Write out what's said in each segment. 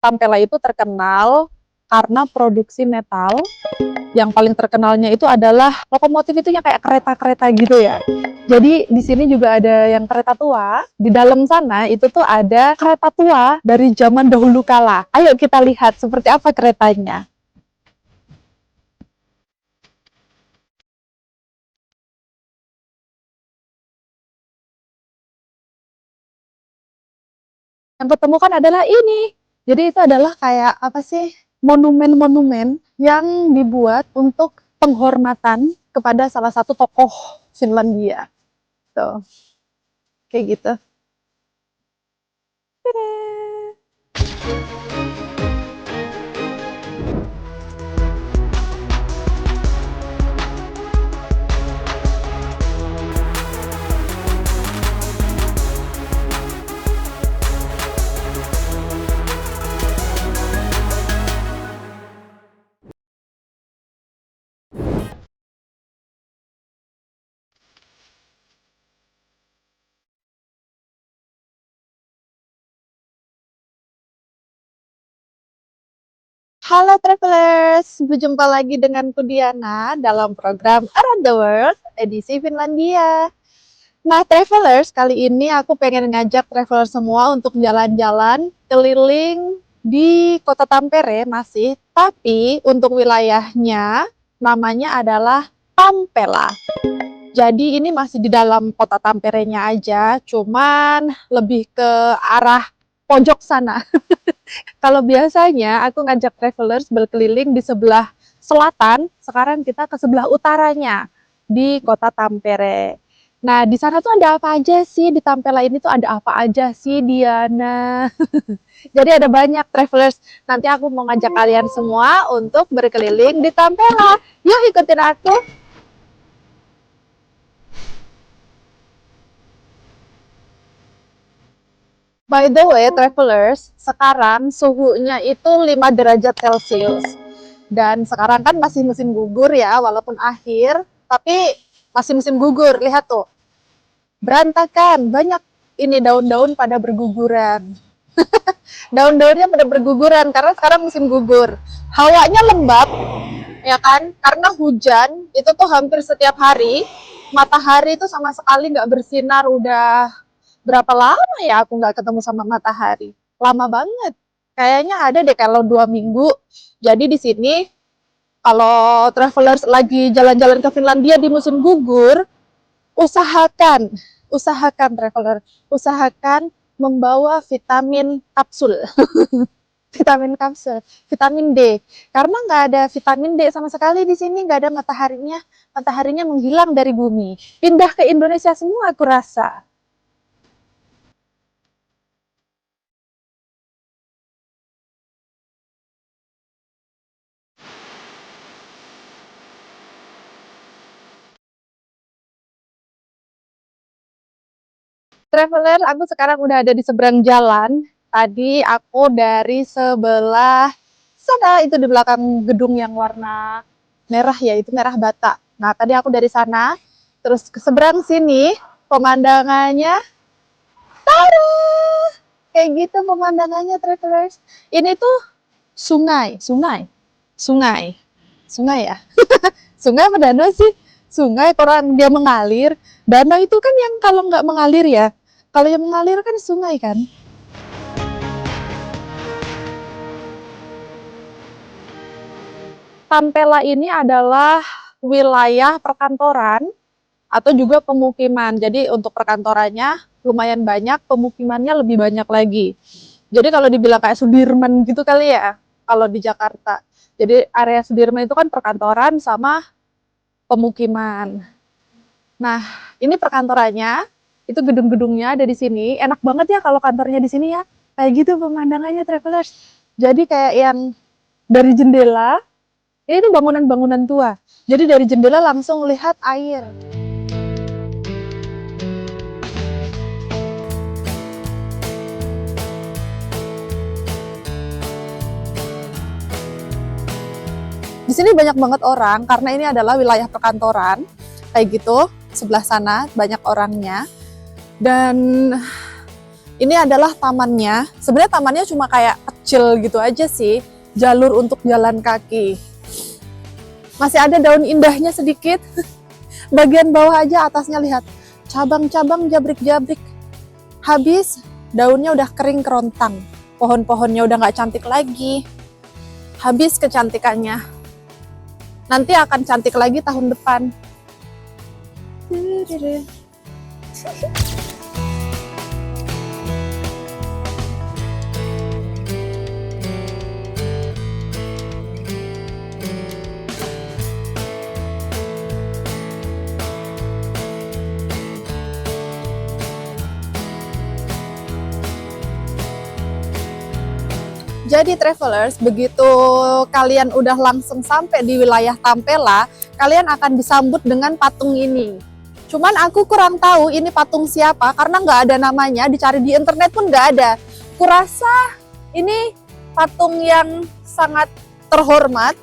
Tampella itu terkenal karena produksi metal. Yang paling terkenalnya itu adalah lokomotif itu yang kayak kereta-kereta gitu ya. Jadi di sini juga ada yang kereta tua. Di dalam sana itu tuh ada kereta tua dari zaman dahulu kala. Ayo kita lihat seperti apa keretanya. Yang pertemukan adalah ini. Jadi itu adalah kayak apa sih? Monumen-monumen yang dibuat untuk penghormatan kepada salah satu tokoh Finlandia. Tuh, kayak gitu. Dadah. Halo travelers, berjumpa lagi denganku Diana dalam program Around the World edisi Finlandia. Nah travelers, kali ini aku pengen ngajak traveler semua untuk jalan-jalan keliling di Kota Tampere masih, tapi untuk wilayahnya namanya adalah Tampella. Jadi ini masih di dalam Kota Tamperenya aja, cuman lebih ke arah pojok sana. Kalau biasanya aku ngajak travelers berkeliling di sebelah selatan, sekarang kita ke sebelah utaranya di Kota Tampere. Nah, di sana tuh ada apa aja sih? Di Tampella ini tuh ada apa aja sih, Diana? Jadi ada banyak travelers. Nanti aku mau ngajak kalian semua untuk berkeliling di Tampella. Yuk ikutin aku. By the way, travelers, sekarang suhunya itu 5 derajat Celcius. Dan sekarang kan masih musim gugur ya, walaupun akhir, tapi masih musim gugur. Lihat tuh, berantakan, banyak ini daun-daun pada berguguran. Daun-daunnya pada berguguran karena sekarang musim gugur. Hawanya lembab, ya kan? Karena hujan itu tuh hampir setiap hari. Matahari itu sama sekali nggak bersinar. Udah berapa lama ya aku nggak ketemu sama matahari? Lama banget. Kayaknya ada deh kalau 2 minggu. Jadi di sini kalau travelers lagi jalan-jalan ke Finlandia di musim gugur, usahakan, traveler, usahakan membawa vitamin kapsul. Vitamin kapsul, vitamin D. Karena nggak ada vitamin D sama sekali di sini, nggak ada mataharinya. Mataharinya menghilang dari bumi. Pindah ke Indonesia semua aku rasa. Traveler, aku sekarang udah ada di seberang jalan. Tadi aku dari sebelah sana, itu di belakang gedung yang warna merah ya, itu merah bata. Nah, tadi aku dari sana, terus ke seberang sini, pemandangannya, tada! Kayak gitu pemandangannya, travelers. Ini tuh sungai, sungai, sungai ya. Sungai apa danau sih? Sungai, orang dia mengalir. Danau itu kan yang kalau nggak mengalir ya. Kalau yang mengalir kan sungai kan. Tampella ini adalah wilayah perkantoran atau juga pemukiman. Jadi untuk perkantorannya lumayan banyak, pemukimannya lebih banyak lagi. Jadi kalau dibilang kayak Sudirman gitu kali ya, kalau di Jakarta. Jadi area Sudirman itu kan perkantoran sama pemukiman. Nah, ini perkantorannya, itu gedung-gedungnya ada di sini. Enak banget ya kalau kantornya di sini ya. Kayak gitu pemandangannya travelers. Jadi kayak yang dari jendela, ini tuh bangunan-bangunan tua. Jadi dari jendela langsung lihat air. Di sini banyak banget orang karena ini adalah wilayah perkantoran. Kayak gitu, sebelah sana banyak orangnya. Dan Ini adalah tamannya. Sebenarnya tamannya cuma kayak kecil gitu aja sih, jalur untuk jalan kaki. Masih ada daun indahnya sedikit. Bagian bawah aja, atasnya lihat cabang-cabang jabrik-jabrik. Habis daunnya udah kering kerontang. Pohon-pohonnya udah nggak cantik lagi. Habis kecantikannya. Nanti akan cantik lagi tahun depan. Jadi travelers, begitu kalian udah langsung sampai di wilayah Tampella, kalian akan disambut dengan patung ini. Cuman aku kurang tahu ini patung siapa, karena nggak ada namanya, dicari di internet pun nggak ada. Kurasa ini patung yang sangat terhormat,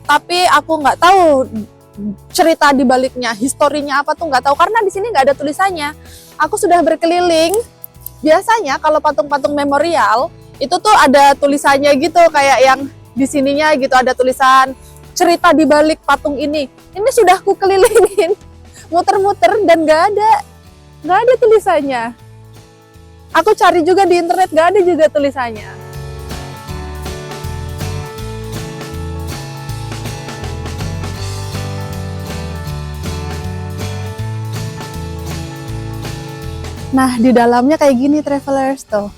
tapi aku nggak tahu cerita di baliknya, historinya apa tuh nggak tahu, karena di sini nggak ada tulisannya. Aku sudah berkeliling, biasanya kalau patung-patung memorial, itu tuh ada tulisannya gitu, kayak yang di sininya gitu ada tulisan cerita di balik patung ini. Ini sudah aku kelilingin, muter-muter dan nggak ada tulisannya. Aku cari juga di internet, nggak ada juga tulisannya. Nah, di dalamnya kayak gini travelers tuh.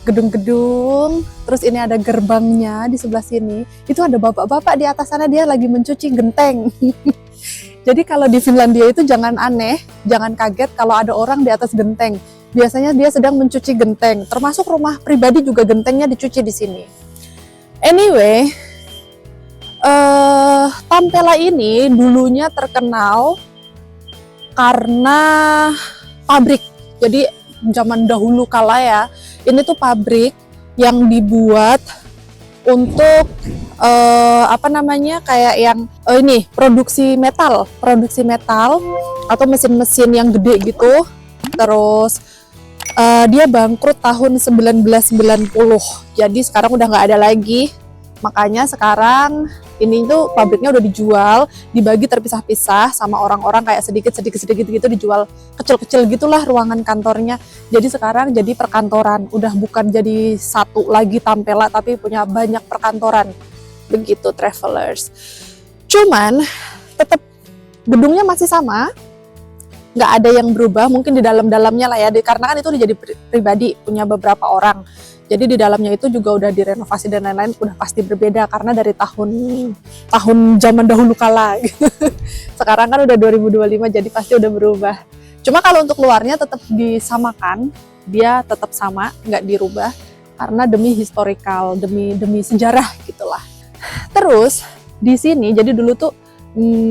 Gedung-gedung, terus ini ada gerbangnya di sebelah sini. Itu ada bapak-bapak di atas sana, dia lagi mencuci genteng. Jadi kalau di Finlandia itu jangan aneh, jangan kaget kalau ada orang di atas genteng. Biasanya dia sedang mencuci genteng, termasuk rumah pribadi juga gentengnya dicuci di sini. Anyway, Tampella ini dulunya terkenal karena pabrik. Jadi zaman dahulu kala ya, ini tuh pabrik yang dibuat untuk kayak yang ini produksi metal atau mesin-mesin yang gede gitu. Terus dia bangkrut tahun 1990, jadi sekarang udah nggak ada lagi. Makanya sekarang ini tuh pabriknya udah dijual, dibagi terpisah-pisah sama orang-orang, kayak sedikit gitu dijual kecil-kecil gitulah ruangan kantornya. Jadi sekarang jadi perkantoran, udah bukan jadi satu lagi Tampella tapi punya banyak perkantoran. Begitu travelers. Cuman tetap gedungnya masih sama, nggak ada yang berubah, mungkin di dalam-dalamnya lah ya, karena kan itu jadi pribadi punya beberapa orang. Jadi di dalamnya itu juga udah direnovasi dan lain-lain, udah pasti berbeda karena dari tahun zaman dahulu kala. Sekarang kan udah 2025, jadi pasti udah berubah. Cuma kalau untuk luarnya tetap disamakan, dia tetap sama, nggak dirubah karena demi historical, demi sejarah gitulah. Terus di sini jadi dulu tuh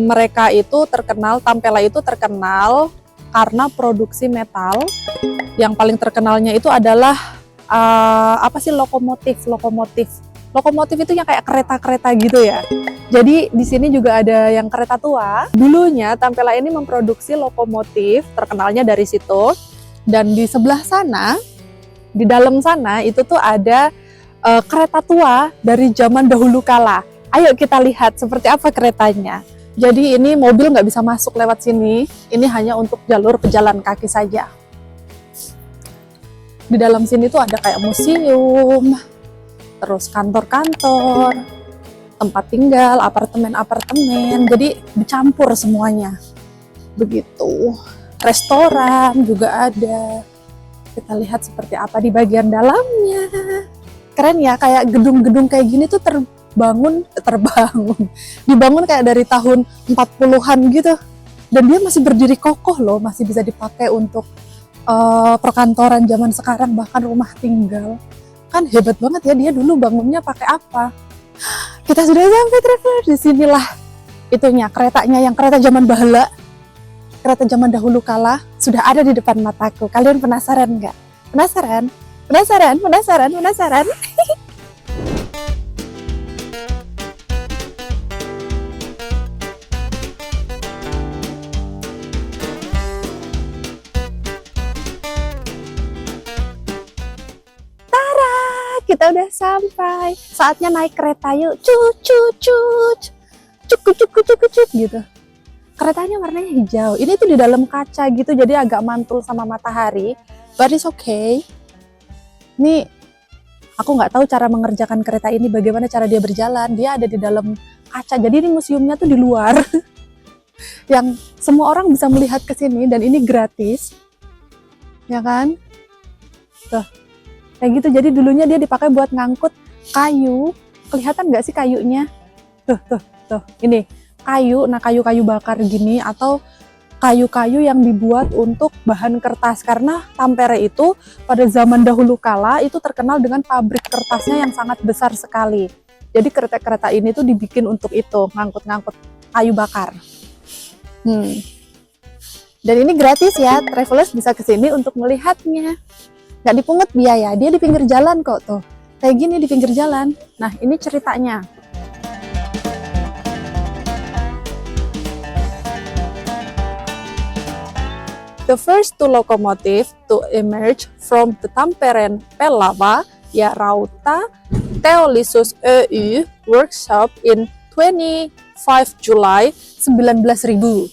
mereka itu terkenal, Tampella itu terkenal karena produksi metal. Yang paling terkenalnya itu adalah lokomotif itu yang kayak kereta-kereta gitu ya. Jadi di sini juga ada yang kereta tua. Dulunya Tampella ini memproduksi lokomotif, terkenalnya dari situ. Dan di sebelah sana, di dalam sana itu tuh ada kereta tua dari zaman dahulu kala. Ayo kita lihat seperti apa keretanya. Jadi ini mobil nggak bisa masuk lewat sini. Ini hanya untuk jalur pejalan kaki saja. Di dalam sini tuh ada kayak museum, terus kantor-kantor, tempat tinggal, apartemen-apartemen, jadi dicampur semuanya. Begitu. Restoran juga ada. Kita lihat seperti apa di bagian dalamnya. Keren ya, kayak gedung-gedung kayak gini tuh dibangun kayak dari tahun 40-an gitu. Dan dia masih berdiri kokoh loh, masih bisa dipakai untuk perkantoran zaman sekarang, bahkan rumah tinggal. Kan hebat banget ya, dia dulu bangunnya pakai apa. Kita sudah sampai traveler, disinilah itunya, keretanya, yang kereta zaman bahala, kereta zaman dahulu kala sudah ada di depan mataku. Kalian penasaran nggak? Penasaran? Kita udah sampai. Saatnya naik kereta yuk. Cut cut cut. Cuk cuk cuk cuk gitu. Keretanya warnanya hijau. Ini tuh di dalam kaca gitu, jadi agak mantul sama matahari. But it's okay. Nih, aku nggak tahu cara mengerjakan kereta ini, bagaimana cara dia berjalan. Dia ada di dalam kaca, jadi ini museumnya tuh di luar. Yang semua orang bisa melihat ke sini, dan ini gratis. Ya kan? Tuh, kayak gitu. Jadi dulunya dia dipakai buat ngangkut kayu. Kelihatan nggak sih kayunya? Tuh, ini kayu. Nah, kayu-kayu bakar gini, atau kayu-kayu yang dibuat untuk bahan kertas, karena Tampere itu pada zaman dahulu kala itu terkenal dengan pabrik kertasnya yang sangat besar sekali. Jadi kereta-kereta ini tuh dibikin untuk itu, ngangkut-ngangkut kayu bakar. Dan ini gratis ya, travelers bisa kesini untuk melihatnya. Nggak dipungut biaya, dia di pinggir jalan kok tuh. Kayak gini di pinggir jalan. Nah, ini ceritanya. The first two locomotives to emerge from the Tampere Pelava, ya Rauta Teollisuus EU workshop in 25 July 19.000,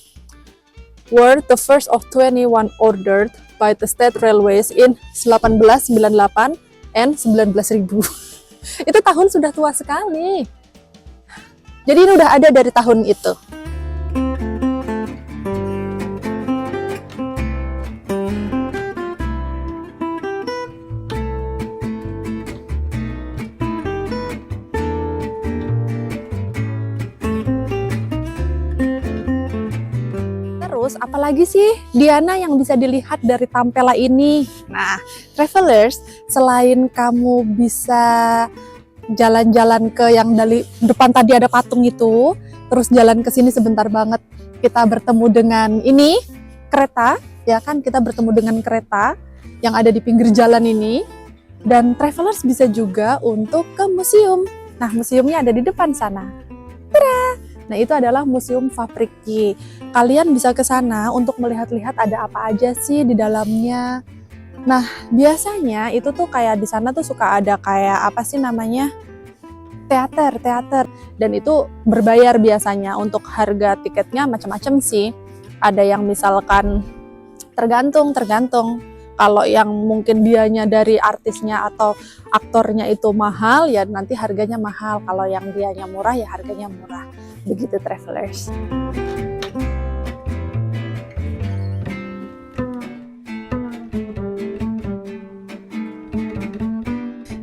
were the first of 21 ordered by the State Railways in 1898 and 19.000. Itu tahun sudah tua sekali. Jadi ini udah ada dari tahun itu. Terus apalagi sih Diana yang bisa dilihat dari Tampella ini? Nah, travelers, selain kamu bisa jalan-jalan ke yang dari depan tadi ada patung itu, terus jalan ke sini sebentar banget kita bertemu dengan ini kereta, ya kan? Kita bertemu dengan kereta yang ada di pinggir jalan ini. Dan travelers bisa juga untuk ke museum. Nah, museumnya ada di depan sana. Tada! Nah, itu adalah Museum Fabriki. Kalian bisa ke sana untuk melihat-lihat ada apa aja sih di dalamnya. Nah, biasanya itu tuh kayak di sana tuh suka ada kayak apa sih namanya? Teater. Dan itu berbayar biasanya. Untuk harga tiketnya macam-macam sih. Ada yang misalkan tergantung. Kalau yang mungkin dianya dari artisnya atau aktornya itu mahal, ya nanti harganya mahal. Kalau yang dianya murah, ya harganya murah. Begitu travelers.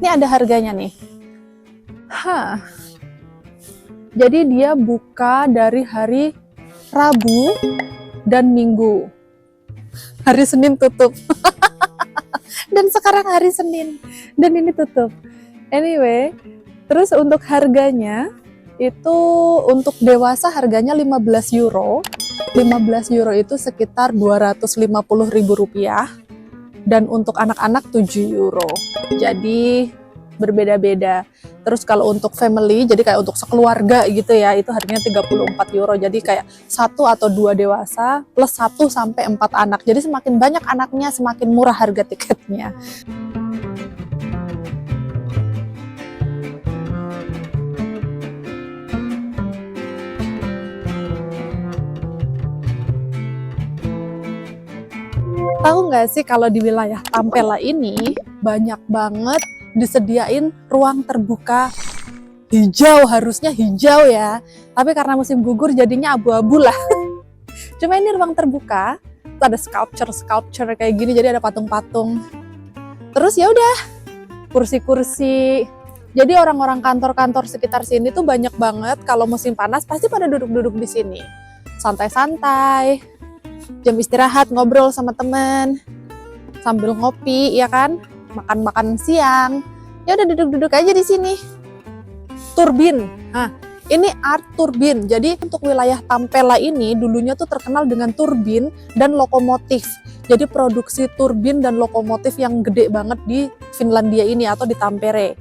Ini ada harganya nih. Jadi dia buka dari hari Rabu dan Minggu. Hari Senin tutup. Dan sekarang hari Senin. Dan ini tutup. Anyway, terus untuk harganya itu untuk dewasa harganya 15 euro. 15 euro itu sekitar 250.000 rupiah. Dan untuk anak-anak 7 euro. Jadi berbeda-beda. Terus kalau untuk family, jadi kayak untuk sekeluarga gitu ya, itu harganya 34 euro. Jadi kayak 1 atau 2 dewasa plus 1 sampai 4 anak. Jadi semakin banyak anaknya, semakin murah harga tiketnya. Tahu nggak sih kalau di wilayah Tampella ini banyak banget disediain ruang terbuka hijau, harusnya hijau ya, tapi karena musim gugur jadinya abu-abu lah. Cuma ini ruang terbuka, ada sculpture kayak gini, jadi ada patung-patung. Terus ya udah, kursi-kursi. Jadi orang-orang kantor-kantor sekitar sini tuh banyak banget. Kalau musim panas pasti pada duduk-duduk di sini, santai-santai, jam istirahat ngobrol sama temen, sambil ngopi, ya kan? Makan-makan siang, ya udah duduk-duduk aja di sini. Turbin, nah ini art turbin. Jadi untuk wilayah Tampella ini dulunya tuh terkenal dengan turbin dan lokomotif. Jadi produksi turbin dan lokomotif yang gede banget di Finlandia ini atau di Tampere.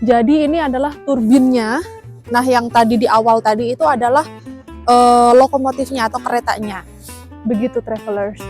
Jadi ini adalah turbinnya. Nah yang tadi di awal tadi itu adalah lokomotifnya atau keretanya. Begitu travelers.